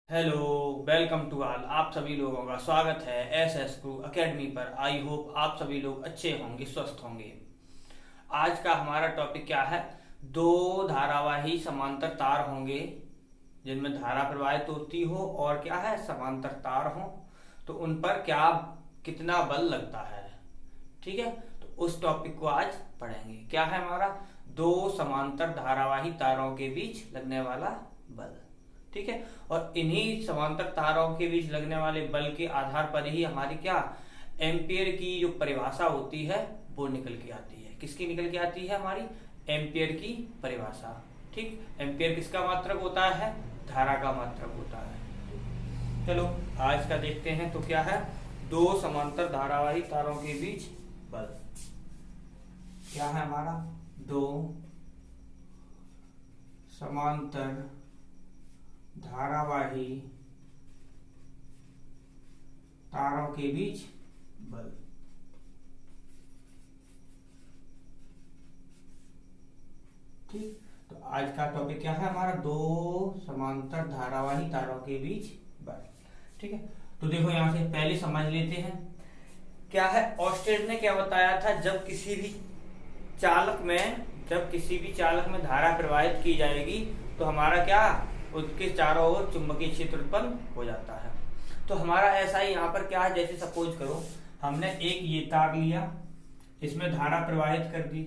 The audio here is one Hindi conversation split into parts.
Hello, welcome to all. आप सभी लोगों का स्वागत है एस एस गुरु अकेडमी पर। आई होप आप सभी लोग अच्छे होंगे, स्वस्थ होंगे। आज का हमारा टॉपिक क्या है? दो धारावाही समांतर तार होंगे जिनमें धारा प्रवाहित होती हो और क्या है, समांतर तार हो, तो उन पर क्या कितना बल लगता है। ठीक है, तो उस टॉपिक को आज पढ़ेंगे। क्या है हमारा? दो समांतर धारावाही तारों के बीच लगने वाला बल। ठीक है, और इन्हीं समांतर तारों के बीच लगने वाले बल के आधार पर ही हमारी क्या एम्पियर की जो परिभाषा होती है वो निकल के आती है। किसकी निकल के आती है? हमारी एम्पियर की परिभाषा। ठीक, एम्पियर किसका मात्रक होता है? धारा का मात्रक होता है। चलो आज का देखते हैं। तो क्या है? दो समांतर धारावाही तारों के बीच बल। क्या है हमारा? दो समांतर धारावाही तारों के बीच बल। ठीक, तो आज का टॉपिक क्या है हमारा? दो समांतर धारावाही तारों के बीच बल। ठीक है, तो देखो यहां से पहले समझ लेते हैं क्या है। ऑस्टेड ने क्या बताया था? जब किसी भी चालक में धारा प्रवाहित की जाएगी तो हमारा क्या, उसके चारों ओर चुंबकीय क्षेत्र उत्पन्न हो जाता है। तो हमारा ऐसा ही यहाँ पर क्या है, जैसे सपोज करो हमने एक ये तार लिया, इसमें धारा प्रवाहित कर दी।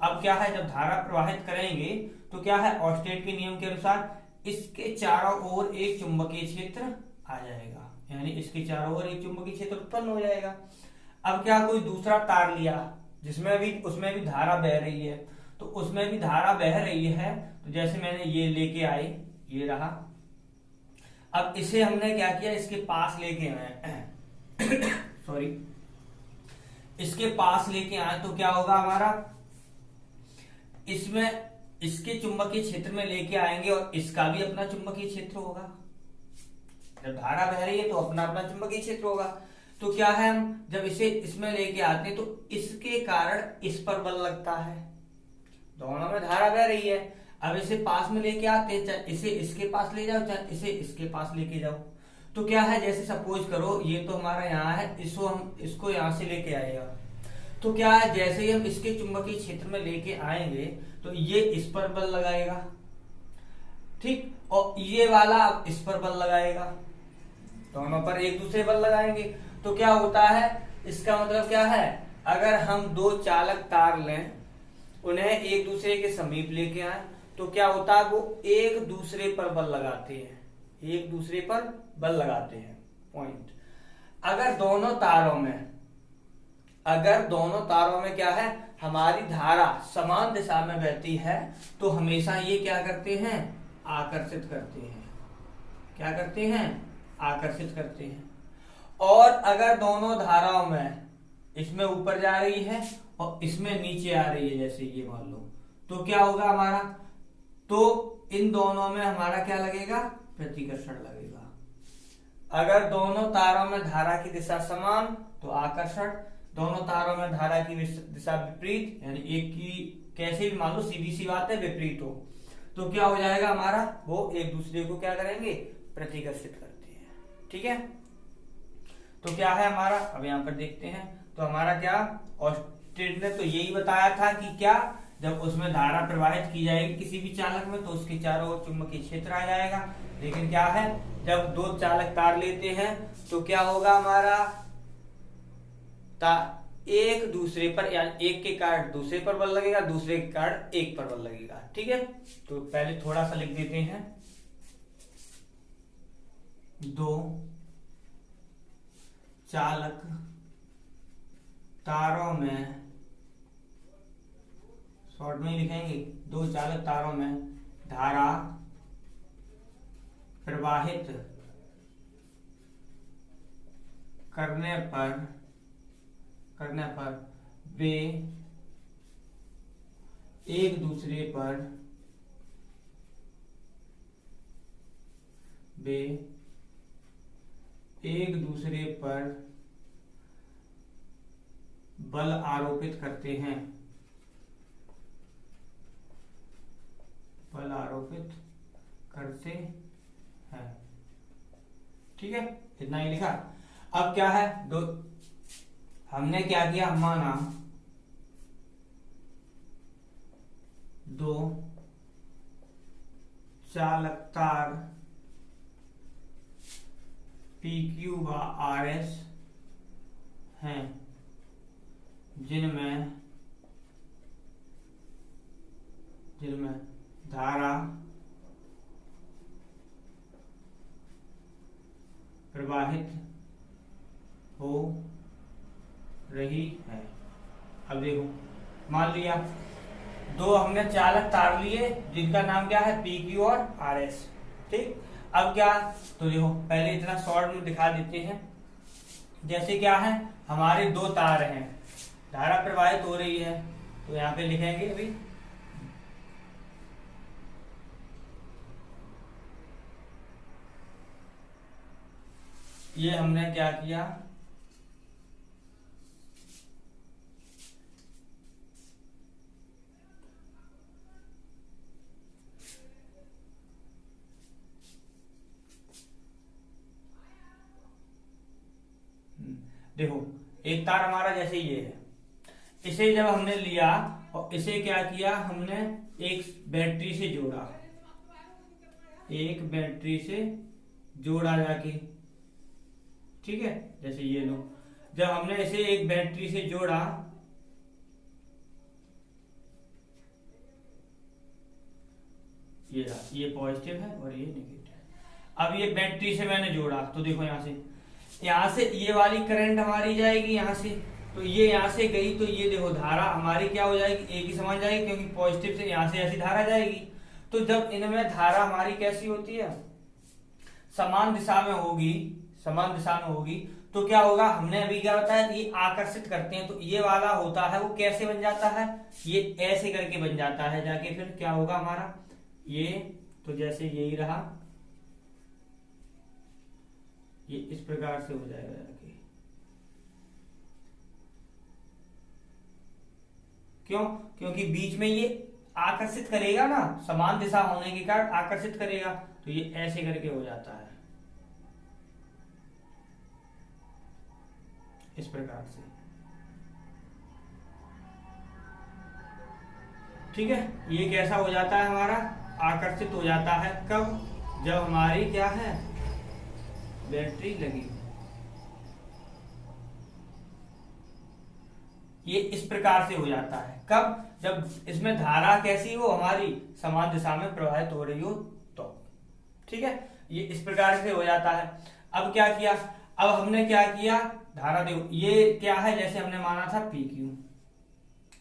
अब क्या है, जब धारा प्रवाहित करेंगे तो क्या है, ऑस्टेड के नियम के अनुसार इसके चारों ओर एक चुंबकीय क्षेत्र आ जाएगा, यानी इसके चारों ओर एक चुंबकीय क्षेत्र उत्पन्न हो जाएगा। अब क्या, कोई दूसरा तार लिया उसमें भी धारा बह रही है, तो उसमें भी धारा बह रही है। तो जैसे मैंने ये लेके आए, ये रहा। अब इसे हमने क्या किया, इसके पास लेके आए सॉरी, इसके पास लेके आए तो क्या होगा हमारा, इसमें इसके चुंबकीय क्षेत्र में लेके आएंगे और इसका भी अपना चुंबकीय क्षेत्र होगा। जब धारा बह रही है तो अपना अपना चुंबकीय क्षेत्र होगा। तो क्या है, हम जब इसे इसमें लेके आते हैं तो इसके कारण इस पर बल लगता है। दोनों में धारा बह रही है। अब इसे पास में लेके आते हैं, चाहे इसे इसके पास ले जाओ चाहे इसे इसके पास लेके जाओ। तो क्या है, जैसे सपोज करो ये तो हमारा यहाँ है, इसको यहाँ से लेके आएगा। तो क्या है, जैसे ही हम इसके चुंबकीय क्षेत्र में लेके आएंगे तो ये इस पर बल लगाएगा। ठीक, और ये वाला अब इस पर बल लगाएगा। दोनों पर एक दूसरे बल लगाएंगे। तो क्या होता है, इसका मतलब क्या है, अगर हम दो चालक तार लें, उन्हें एक दूसरे के समीप लेके आए, तो क्या होता है, वो एक दूसरे पर बल लगाते हैं, एक दूसरे पर बल लगाते हैं। पॉइंट। अगर दोनों तारों में क्या है, हमारी धारा समान दिशा में बहती है, तो हमेशा ये क्या करते हैं, आकर्षित करते हैं। क्या करते हैं? आकर्षित करते हैं। और अगर दोनों धाराओं में, इसमें ऊपर जा रही है और इसमें नीचे आ रही है, जैसे ये मान लो, तो क्या होगा हमारा, तो इन दोनों में हमारा क्या लगेगा, प्रतिकर्षण लगेगा। अगर दोनों तारों में धारा की दिशा समान तो आकर्षण, दोनों तारों में धारा की दिशा विपरीत, यानी एक की कैसे भी मान लो, सीधी सी बात है, विपरीत हो, तो क्या हो जाएगा हमारा, वो एक दूसरे को क्या करेंगे, प्रतिकर्षित करते हैं। ठीक है, तो क्या है हमारा, अब यहाँ पर देखते हैं। तो हमारा क्या, ऑस्टेड ने तो यही बताया था कि क्या, जब उसमें धारा प्रवाहित की जाएगी किसी भी चालक में तो उसके चारों ओर चुंबकीय क्षेत्र आ जाएगा। लेकिन क्या है, जब दो चालक तार लेते हैं तो क्या होगा हमारा, एक दूसरे पर, यानी एक के कारण दूसरे पर बल लगेगा, दूसरे के कारण एक पर बल लगेगा। ठीक है, तो पहले थोड़ा सा लिख देते हैं। दो चालक तारों में, शॉर्ट में ही लिखेंगे, दो चालक तारों में धारा प्रवाहित करने पर वे एक दूसरे पर बल आरोपित करते हैं। बल आरोपित करते हैं। ठीक है, इतना ही लिखा। अब क्या है, दो हमने क्या किया, माना दो चालक तार पी क्यू व आर एस हैं जिनमें धारा प्रवाहित हो रही है। अब देखो, मान लिया दो हमने चालक तार लिए जिनका नाम क्या है, पी क्यू और आर एस। ठीक, अब क्या, तो देखो पहले इतना शॉर्ट में दिखा देते हैं। जैसे क्या है, हमारे दो तार हैं, धारा प्रवाहित हो रही है, तो यहाँ पे लिखेंगे अभी ये हमने क्या किया, देखो एक तार हमारा जैसे ये है, इसे जब हमने लिया और इसे क्या किया, हमने एक बैटरी से जोड़ा, एक बैटरी से जोड़ा जाके, ठीक है। जैसे ये लो, जब हमने इसे एक बैटरी से जोड़ा, ये पॉजिटिव है और ये नेगेटिव। अब ये बैटरी से मैंने जोड़ा, तो देखो यहां से ये वाली करंट हमारी जाएगी यहां से, तो ये यहां से गई, तो ये देखो धारा हमारी क्या हो जाएगी, एक ही समान जाएगी, क्योंकि पॉजिटिव से यहां से ऐसी धारा जाएगी। तो जब इनमें धारा हमारी कैसी होती है, समान दिशा में होगी, समान दिशा में होगी, तो क्या होगा, हमने अभी क्या बताया, ये आकर्षित करते हैं, तो ये वाला होता है वो कैसे बन जाता है, ये ऐसे करके बन जाता है जाके, फिर क्या होगा हमारा ये, तो जैसे यही रहा, ये इस प्रकार से हो जाएगा जाके। क्यों, क्योंकि बीच में ये आकर्षित करेगा ना, समान दिशा होने के कारण आकर्षित करेगा, तो ये ऐसे करके हो जाता है, इस प्रकार से। ठीक है, ये कैसा हो जाता है हमारा, आकर्षित हो जाता है। कब, जब हमारी क्या है, बैटरी लगी। ये इस प्रकार से हो जाता है, कब, जब इसमें धारा कैसी हो, हमारी समान दिशा में प्रवाहित हो रही हो, तो ठीक है, ये इस प्रकार से हो जाता है। अब क्या किया, अब हमने क्या किया, धारा देखो ये क्या है, जैसे हमने माना था पी क्यू,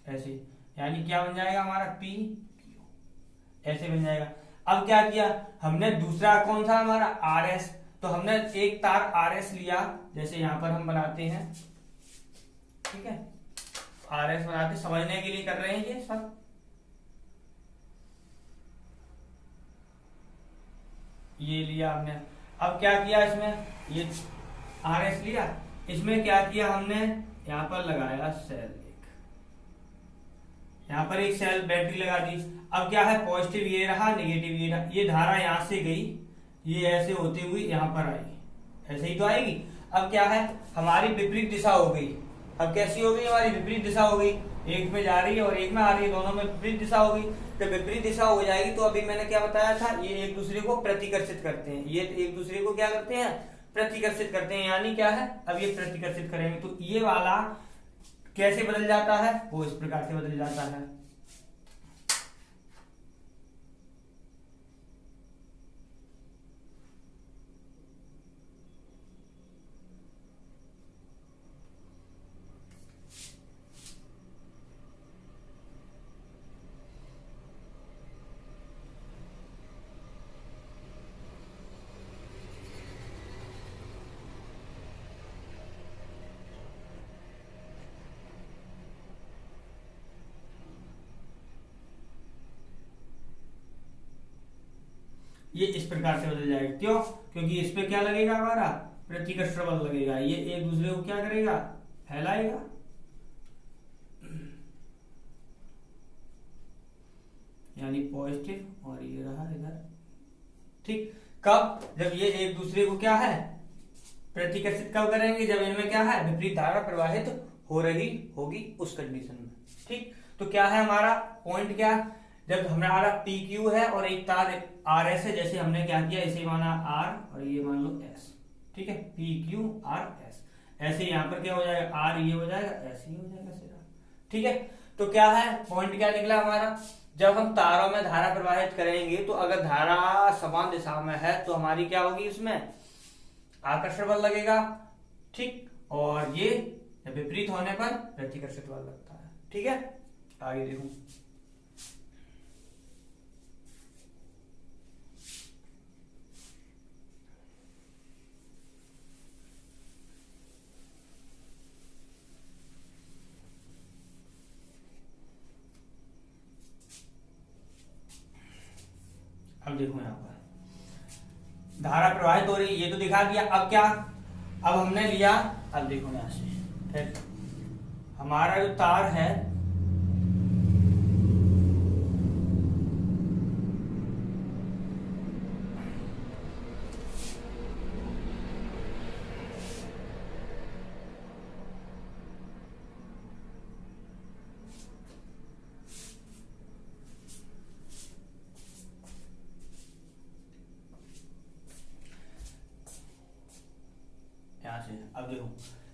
ऐसे, यानी क्या बन जाएगा हमारा पी क्यू, ऐसे बन जाएगा। अब क्या किया हमने, दूसरा कौन था हमारा, आर एस, तो हमने एक तार आर एस लिया, जैसे यहां पर हम बनाते हैं, ठीक है, आर एस बनाते, समझने के लिए कर रहे हैं ये सब। ये लिया हमने, अब क्या किया इसमें, ये आर एस लिया, इसमें क्या किया हमने, यहां पर लगाया सेल, यहां पर एक सेल बैटरी लगा दी। अब क्या है, पॉजिटिव ये रहा, नेगेटिव ये रहा, ये धारा यहां से गई, ये ऐसे होती हुई यहां पर आई, ऐसे ही तो आएगी। अब क्या है, हमारी विपरीत दिशा हो गई, अब कैसी हो गई, हमारी विपरीत दिशा हो गई, एक में जा रही है और एक में आ रही है, दोनों में विपरीत दिशा हो गई। जब विपरीत दिशा हो जाएगी तो अभी मैंने क्या बताया था, ये एक दूसरे को प्रतिकर्षित करते हैं, ये एक दूसरे को क्या करते हैं, प्रतिकर्षित करते हैं, यानी क्या है, अब ये प्रतिकर्षित करेंगे, तो ये वाला कैसे बदल जाता है, वो इस प्रकार से बदल जाता है। ये इस प्रकार से बदल जाएगा, क्यों, क्योंकि इस पे क्या लगेगा, हमारा प्रतिकर्षण बल लगेगा, ये एक दूसरे को क्या करेगा, फैलाएगा। यानी पॉजिटिव, और ये रहा इधर, ठीक। कब, जब ये एक दूसरे को क्या है, प्रतिकर्षित कब करेंगे? जब इनमें क्या है, विपरीत धारा प्रवाहित हो रही होगी उस कंडीशन में। ठीक, तो क्या है हमारा पॉइंट, क्या जब हमारा पी क्यू है और एक तार आर एस है, जैसे हमने क्या किया, इसे माना आर और ये मान लो एस। ठीक है, पी क्यू आर एस, ऐसे यहाँ पर क्या हो जाएगा, आर ये हो जाएगा, एस ये हो जाएगा सीधा। ठीक है, तो क्या है पॉइंट, क्या निकला हमारा, जब हम तारों में धारा प्रवाहित करेंगे तो अगर धारा समान दिशा में है तो हमारी क्या होगी, इसमें आकर्षण बल लगेगा। ठीक, और ये विपरीत होने पर प्रतिकर्षित बल लगता है। ठीक है, आगे देखो। अब देखो यहां पर धारा प्रवाहित हो रही है, ये तो दिखा दिया। अब क्या, अब हमने लिया, अब देखो यहां से फिर हमारा जो तार है, यहां से अब देखो,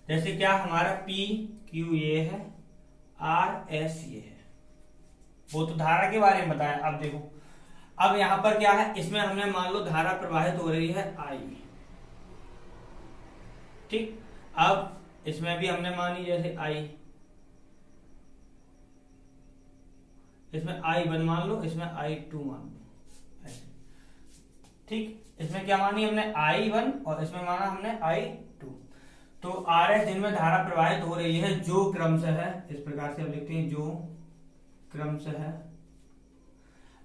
जैसे क्या हमारा पी क्यू ये है, आर एस ये है, वो तो धारा के बारे में बताया। अब देखो, अब यहां पर क्या है, इसमें हमने मान लो धारा प्रवाहित हो रही है आई। ठीक, अब इसमें भी हमने मानी जैसे आई, इसमें आई वन मान लो, इसमें आई टू मान लो ऐसे। ठीक, इसमें क्या मानी हमने आई वन और इसमें माना हमने आई टू। तो आर एस जिनमें धारा प्रवाहित हो रही है जो क्रम से है, इस प्रकार से हम लिखते हैं जो क्रम से है।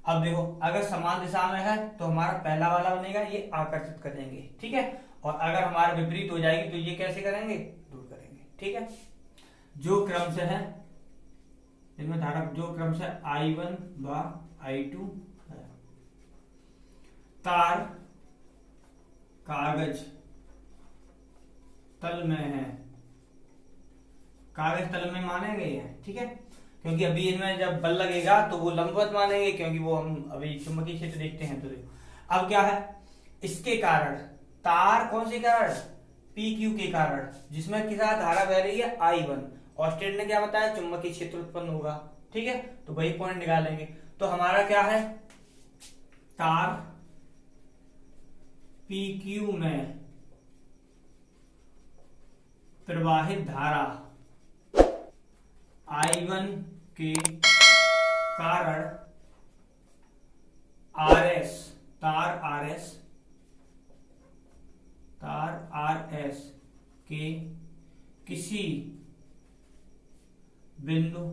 अब देखो, अगर समान दिशा में है तो हमारा पहला वाला बनेगा, ये आकर्षित करेंगे। ठीक है, और अगर हमारा विपरीत हो जाएगी तो ये कैसे करेंगे, दूर करेंगे। ठीक है, जो क्रम से है, इनमें धारा जो क्रम से आई वन व आई टू है, तार कागज तल में है, कागज तल में माने गए हैं। ठीक है, क्योंकि अभी इनमें जब बल लगेगा तो वो लंबवत मानेंगे, क्योंकि वो हम अभी चुंबकीय क्षेत्र देखते हैं। तो देखो अब क्या है, इसके कारण तार कौन से कारण, पी क्यू के कारण, जिसमें किसा धारा बह रही है आई वन, और स्टेट ने क्या बताया, चुंबकीय क्षेत्र उत्पन्न होगा। ठीक है, तो वही पॉइंट निकालेंगे। तो हमारा क्या है, तार पी क्यू में प्रवाहित धारा I1 के कारण RS, तार RS के किसी बिंदु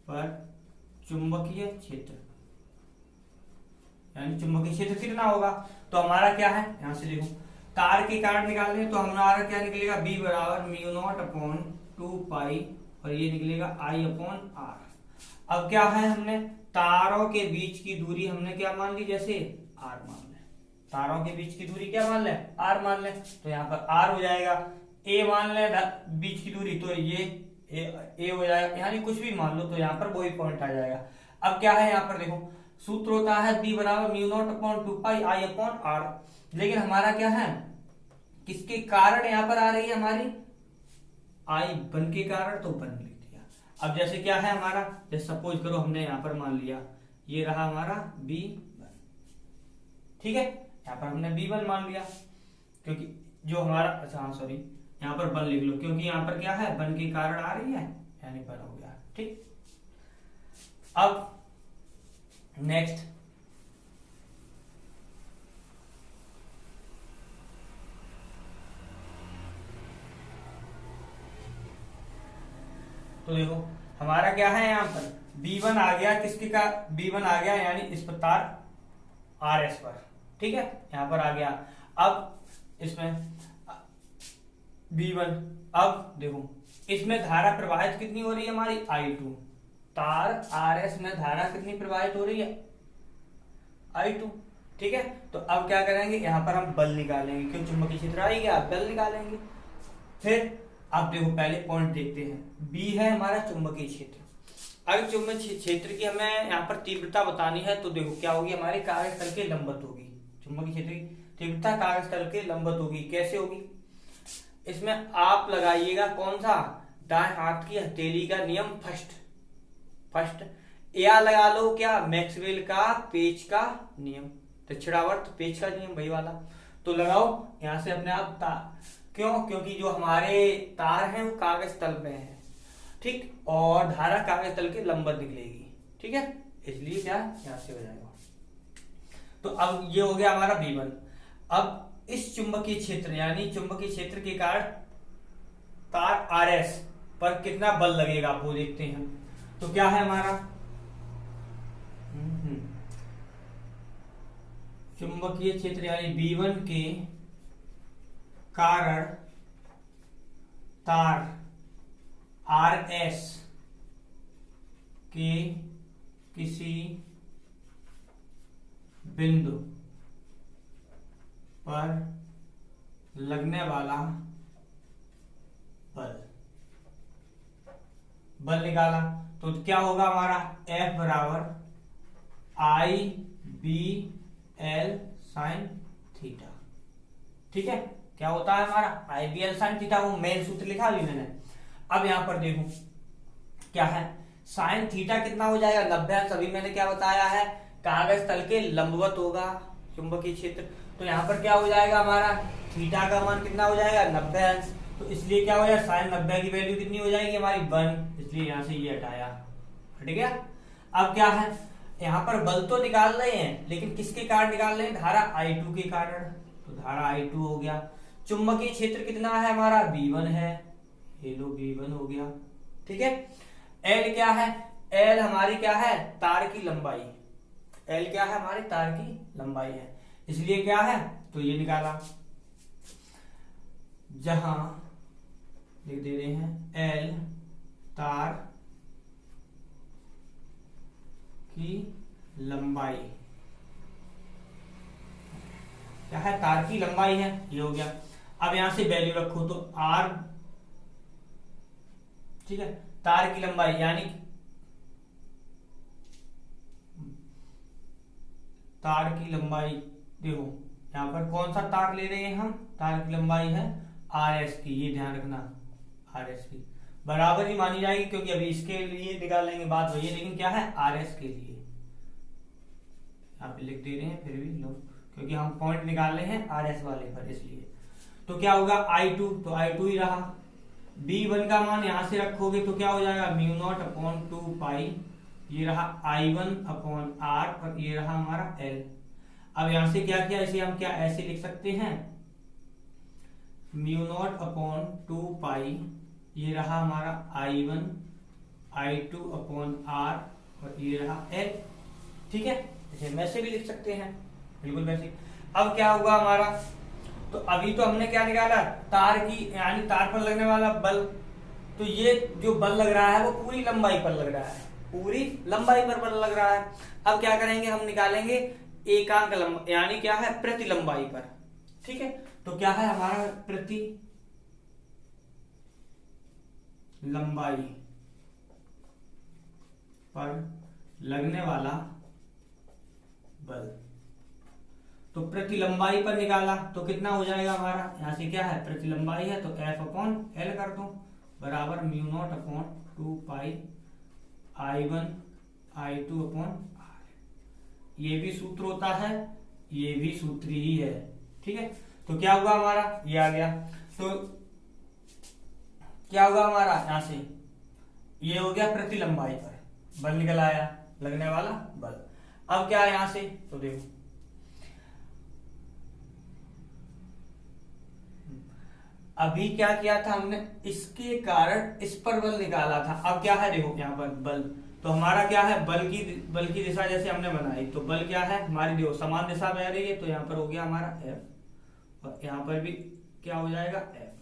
पर चुंबकीय क्षेत्र, यानी चुंबकीय क्षेत्र कितना होगा। तो हमारा क्या है, यहां से देखो, तार के कारण निकाल रहे तो हमारा क्या निकलेगा, B बराबर म्यू नॉट अपॉन 2 पाई, और ये निकलेगा I अपॉन R। अब क्या है, हमने तारों के बीच की दूरी हमने क्या मान ली, जैसे R मान ले, तारों के बीच की दूरी क्या मान ले, R मान ले, तो यहाँ पर R हो जाएगा। A मान ले बीच की दूरी, तो ये A हो जाएगा, यानी कुछ भी मान लो, तो यहाँ पर वही पॉइंट आ जाएगा। अब क्या है, यहाँ पर देखो सूत्र होता है B बराबर mu naught upon 2 pi I upon R, लेकिन हमारा क्या है, किसके कारण यहां पर आ रही है हमारी, आई वन के कारण, तो वन लिख दिया। अब जैसे क्या है हमारा, जैसे सपोज करो हमने यहां पर मान लिया ये रहा हमारा B1। ठीक है, यहां पर हमने B1 मान लिया, क्योंकि जो हमारा, अच्छा हाँ सॉरी, यहां पर वन लिख लो, क्योंकि यहां पर क्या है, वन के कारण आ रही है, यानी वन हो गया। ठीक, अब नेक्स्ट, तो देखो हमारा क्या है, यहाँ पर B1 आ गया, किसके का B1 आ गया, यानी इस पर तार RS पर। ठीक है, यहां पर आ गया। अब इसमें B1, अब देखो इसमें धारा प्रवाहित कितनी हो रही है हमारी, I2, तार RS में धारा कितनी प्रवाहित हो रही है, I2। ठीक है, तो अब क्या करेंगे, यहाँ पर हम बल निकालेंगे, क्यों चुंबकीय क्षेत्र आ ही गया, बल निकालेंगे। फिर अब देखो पहले पॉइंट देखते हैं, बी है हमारा चुंबकीय क्षेत्र। अगर चुंबकीय क्षेत्र की हमें यहाँ पर तीव्रता बतानी है तो देखो क्या होगी, हमारे कागज तल के लंबवत होगी। चुंबकीय क्षेत्र की तीव्रता कागज तल के लंबवत होगी। कैसे होगी, इसमें आप लगाइएगा कौन सा, दाएं हाथ की हथेली का नियम फर्स्ट, या लगा लो क्या, मैक्सवेल का पेच का नियम, दक्षिणावर्त पेच का नियम वही वाला। तो लगाओ यहां से अपने आप क्यों, क्योंकि जो हमारे तार हैं वो कागज तल में है, ठीक, और धारा कागज तल के लंबवत निकलेगी, ठीक है, इसलिए क्या यहां से हो जाएगा। तो अब ये हो गया हमारा V1। अब इस चुंबकीय क्षेत्र यानी चुंबकीय क्षेत्र के कारण तार RS पर कितना बल लगेगा वो देखते हैं। तो क्या है हमारा, चुंबकीय क्षेत्र यानी V1 के कारण तार RS के किसी बिंदु पर लगने वाला बल निकाला। तो क्या होगा हमारा, F बराबर IBL sin थीटा, ठीक है, क्या होता है हमारा IBL sin थीटा, वो मेन सूत्र लिखा भी मैंने। अब यहां पर देखो क्या है, साइन थीटा कितना हो जाएगा 90 अंश। अभी मैंने क्या बताया है, कागज तल के लंबवत होगा चुंबकीय क्षेत्र, तो यहाँ पर क्या हो जाएगा हमारा, थीटा का मान कितना हो जाएगा 90 अंश। तो इसलिए क्या हो जाएगा, साइन 90 की वैल्यू कितनी हो जाएगी हमारी 1, इसलिए यहाँ से ये हटाया, हट गया। अब क्या है, यहाँ पर बल तो निकाल रहे हैं लेकिन किसके कारण निकाल रहे हैं, धारा I2 के कारण, तो धारा I2 हो गया। चुंबकीय क्षेत्र कितना है हमारा, V1 है, ये लो V1 हो गया, ठीक है। L क्या है, L हमारी क्या है, तार की लंबाई, L क्या है हमारे तार की लंबाई है, इसलिए क्या है, तो ये निकाला, जहां लिख दे रहे हैं L तार की लंबाई, क्या है, तार की लंबाई है, ये हो गया। अब यहां से वैल्यू रखो तो R, ठीक है, तार की लंबाई यानी तार की लंबाई, देखो यहां पर कौन सा तार ले रहे हैं हम, तार की लंबाई है RS की, ये ध्यान रखना, RS की बराबर ही मानी जाएगी, क्योंकि अभी इसके लिए निकालेंगे बात वही है, लेकिन क्या है RS के लिए यहाँ पे लिख दे रहे हैं, फिर भी लो, क्योंकि हम पॉइंट निकाल रहे हैं RS वाले पर, इसलिए। तो क्या होगा I2, तो I2 ही रहा। B1 का मान यहां से रखोगे तो क्या हो जाएगा, μ0/2 पाई, ये रहा I1/R और ये रहा हमारा L। अब यहां से क्या किया, इसे हम क्या ऐसे लिख सकते हैं, μ0/2 पाई, ये रहा हमारा I1 I2/R और ये रहा L, ठीक है, इसे वैसे भी लिख सकते हैं, बिल्कुल वैसे। अब क्या होगा हमारा, तो अभी तो हमने क्या निकाला, तार की यानी तार पर लगने वाला बल, तो ये जो बल लग रहा है वो पूरी लंबाई पर लग रहा है, पूरी लंबाई पर बल लग रहा है। अब क्या करेंगे, हम निकालेंगे एकांक लंबाई, यानी क्या है प्रति लंबाई पर, ठीक है। तो क्या है हमारा, प्रति लंबाई पर लगने वाला बल, तो प्रति लंबाई पर निकाला तो कितना हो जाएगा हमारा, यहां से क्या है प्रति लंबाई है तो F/L कर दो, बराबर μ0/2 पाई I1 I2/R। ये भी सूत्र होता है, ये भी सूत्र ही है, ठीक है। तो क्या हुआ हमारा, ये आ गया, तो क्या होगा हमारा, यहां से ये हो गया प्रति लंबाई पर बल निकल आया, लगने वाला बल। अब क्या है यहां से, तो देखो अभी क्या किया था हमने, इसके कारण इस पर बल निकाला था। अब क्या है, देखो यहाँ पर बल, तो हमारा क्या है, बल की दिशा जैसे हमने बनाई, तो बल क्या है हमारी, देखो समान दिशा में आ रही है, तो यहाँ पर हो गया हमारा F और यहाँ पर भी क्या हो जाएगा F।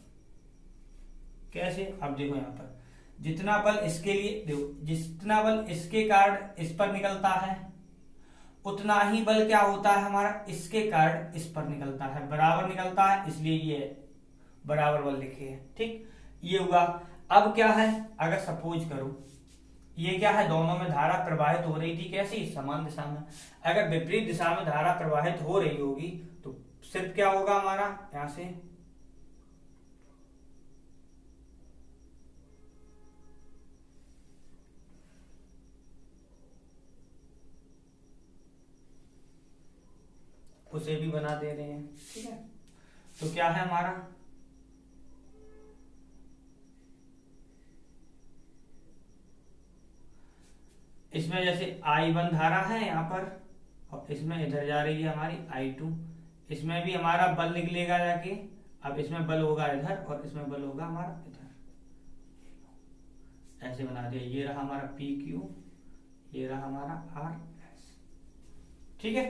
कैसे, अब देखो यहाँ पर जितना बल इसके लिए, देखो जितना बल इसके कारण इस पर निकलता है, उतना ही बल क्या होता है हमारा इसके कारण इस पर निकलता है, बराबर निकलता है, इसलिए ये बराबर बल लिखे है। ठीक, ये हुआ। अब क्या है, अगर सपोज करो ये क्या है, दोनों में धारा प्रवाहित हो रही थी, कैसी, समान दिशा में। अगर विपरीत दिशा में धारा प्रवाहित हो रही होगी तो सिर्फ क्या होगा हमारा, यहां से उसे भी बना दे रहे हैं। ठीक है, तो क्या है हमारा, इसमें जैसे I1 धारा है यहाँ पर, और इसमें इधर जा रही है हमारी I2, इसमें भी हमारा बल निकलेगा जाके। अब इसमें बल होगा इधर और इसमें बल होगा हमारा इधर, ऐसे बना दिया। ये रहा हमारा PQ, ये रहा हमारा RS। ठीक है,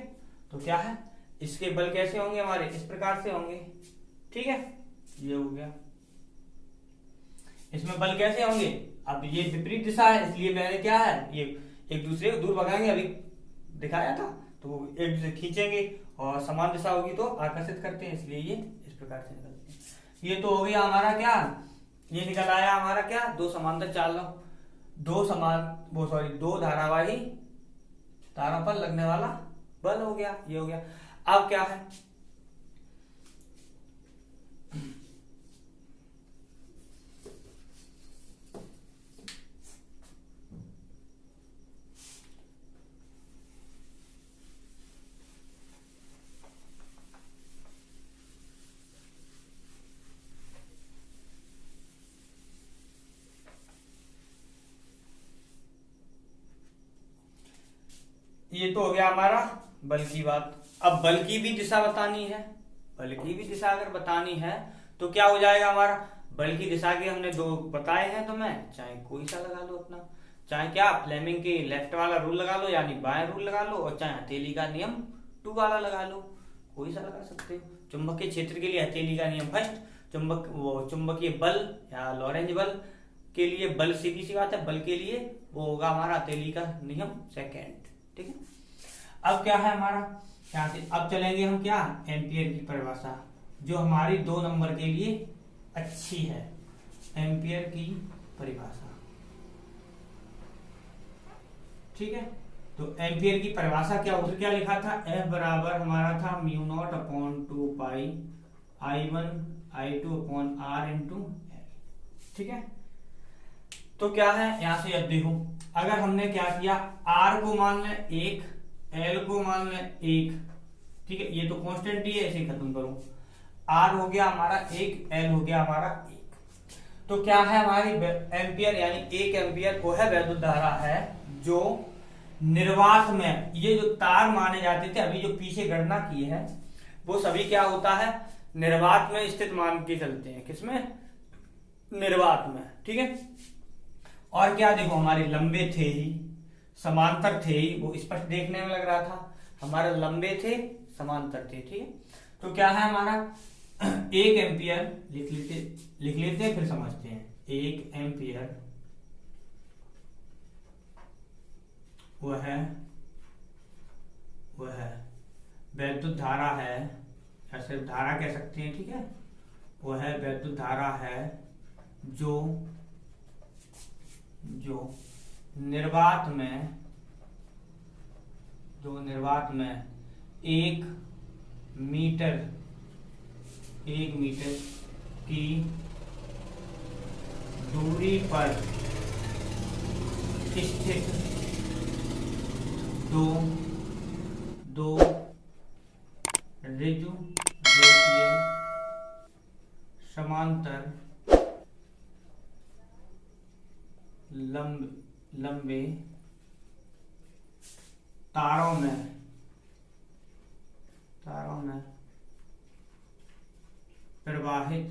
तो क्या है, इसके बल कैसे होंगे हमारे, इस प्रकार से होंगे। ठीक है, ये हो गया। इसमें बल कैसे होंगे, अब ये विपरीत दिशा है, इसलिए मैंने क्या है, ये एक दूसरे को दूर भगाएंगे, अभी दिखाया था, तो वो एक दूसरे खींचेंगे और समान दिशा होगी तो आकर्षित करते हैं, इसलिए ये इस प्रकार से निकलते हैं। ये तो हो गया हमारा क्या, ये निकल आया हमारा क्या, दो समांतर चालक, दो धारावाही तारों पर लगने वाला बल हो गया, ये हो गया। अब क्या है, ये तो हो गया हमारा बल की बात। अब बल की भी दिशा बतानी है, बल की भी दिशा अगर बतानी है तो क्या हो जाएगा हमारा, बल की दिशा के हमने दो बताए हैं, तो मैं चाहे कोई सा लगा लो अपना, चाहे क्या फ्लेमिंग के लेफ्ट वाला रूल लगा लो, यानी बाएं रूल लगा लो, और चाहे हथेली का नियम 2 वाला लगा लो, कोई सा लगा सकते हो। चुंबकीय क्षेत्र के लिए हथेली का नियम फर्स्ट, चुंबकीय बल या लॉरेंज बल के लिए बल, सीधी सी बात है, बल के लिए वो होगा हमारा हथेली का नियम सेकेंड। ठीक है, अब क्या है हमारा, यहाँ से अब चलेंगे हम क्या, एम्पियर की परिभाषा, जो हमारी 2 नंबर के लिए अच्छी है, एम्पियर की परिभाषा। ठीक है, तो एम्पियर की परिभाषा क्या उधर क्या लिखा था, F बराबर हमारा था μ0/2 पाई I1 I2/R × L। ठीक है, तो क्या है, यहां से अब देखो, अगर हमने क्या किया, R को मान लें 1, L को मान लें 1, ठीक है, ये तो कांस्टेंट ही है, इसे खत्म करो, R हो गया हमारा 1, L हो गया हमारा 1, तो क्या है हमारी एम्पियर, यानी 1 एम्पियर वो है वैद्युत धारा है जो निर्वात में, ये जो तार माने जाते थे, अभी जो पीछे गणना की है वो सभी क्या होता है, निर्वात में स्थित मान के चलते हैं, किसमें, निर्वात में। ठीक है, और क्या देखो, हमारे लंबे थे ही, समांतर थे ही, वो स्पष्ट देखने में लग रहा था, हमारे लंबे थे, समांतर थे। ठीक है, तो क्या है हमारा 1 एम्पियर लिख लेते हैं, फिर समझते हैं। 1 एम्पियर वह वैद्युत धारा है, या सिर्फ धारा कह सकते हैं। ठीक है, वह वैद्युत धारा है जो निर्वात में 1 मीटर की दूरी पर स्थित दो रेखीय समांतर लंबे तारों में प्रवाहित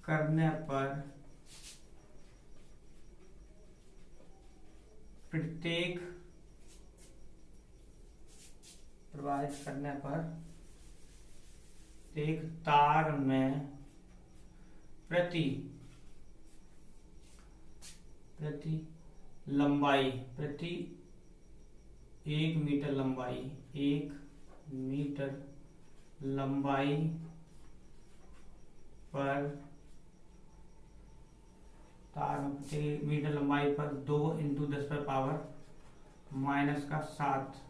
करने पर प्रत्येक तार में प्रति 1 मीटर लंबाई, 1 मीटर लंबाई पर तार, मीटर लंबाई पर 2 × 10⁻⁻7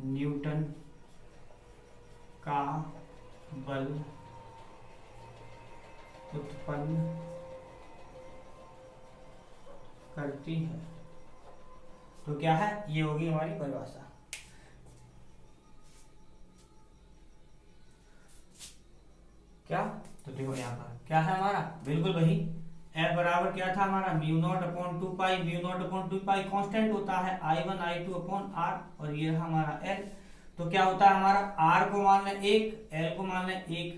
न्यूटन का बल उत्पन्न करती है। तो क्या है, ये होगी हमारी परिभाषा। क्या, तो देखो यहाँ पर क्या है हमारा, बिल्कुल वही F बराबर क्या था हमारा, μ0/2π, μ0/2π कांस्टेंट होता है, I1 I2/R, और ये हमारा L। तो क्या होता है हमारा, R को मान लें 1, L को मान लें 1,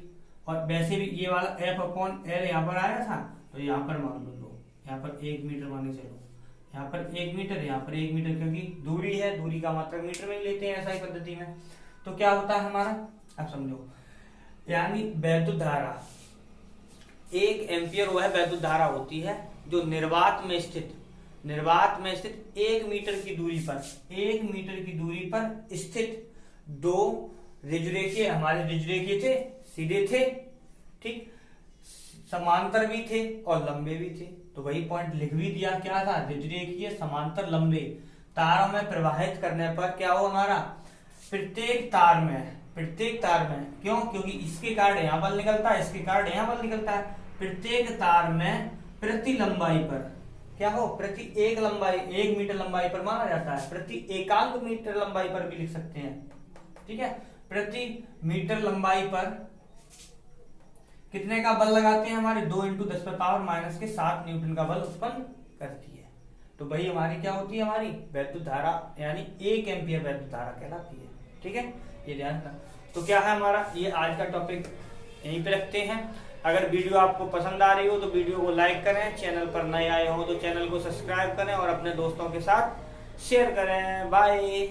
और वैसे भी ये वाला F/L यहाँ पर आया था, तो यहाँ पर मान लो, यहाँ पर 1 मीटर माने चलो, यहाँ पर 1 मीटर, यहाँ पर 1 मीटर, क्योंकि दूरी है, दूरी का मात्रक मीटर में लेते हैं SI पद्धति में। तो क्या होता है हमारा, अब समझो, यानी वैद्युत धारा 1 एम्पियर वो है वैद्युत धारा होती है जो निर्वात में स्थित 1 मीटर की दूरी पर, 1 मीटर की दूरी पर स्थित 2 ऋजुरेखीय, हमारे ऋजुरेखीय थे, सीधे थे, ठीक, समांतर भी थे और लंबे भी थे। तो वही पॉइंट लिख भी दिया, क्या था, ऋजुरेखीय, समांतर, लंबे तारों में प्रवाहित करने पर क्या हो हमारा, प्रत्येक तार में क्यों, क्योंकि इसके कारण यहाँ बल निकलता है, इसके कारण यहाँ बल निकलता है, प्रत्येक तार में प्रति लंबाई पर क्या हो, प्रति 1 मीटर लंबाई पर माना जाता है, प्रति एकांक मीटर लंबाई पर भी लिख सकते हैं, ठीक है, प्रति मीटर लंबाई पर कितने का बल लगाते हैं हमारे, 2 × 10⁻⁻7 न्यूटन का बल उत्पन्न करती है। तो वही हमारी क्या होती है, हमारी वैद्युत धारा, यानी 1 एम्पियर वैद्युत धारा कहलाती है, ठीक है, ये ध्यान रखना। तो क्या है हमारा, ये आज का टॉपिक यहीं पे रखते हैं। अगर वीडियो आपको पसंद आ रही हो तो वीडियो को लाइक करें, चैनल पर नए आए हो तो चैनल को सब्सक्राइब करें और अपने दोस्तों के साथ शेयर करें। बाय।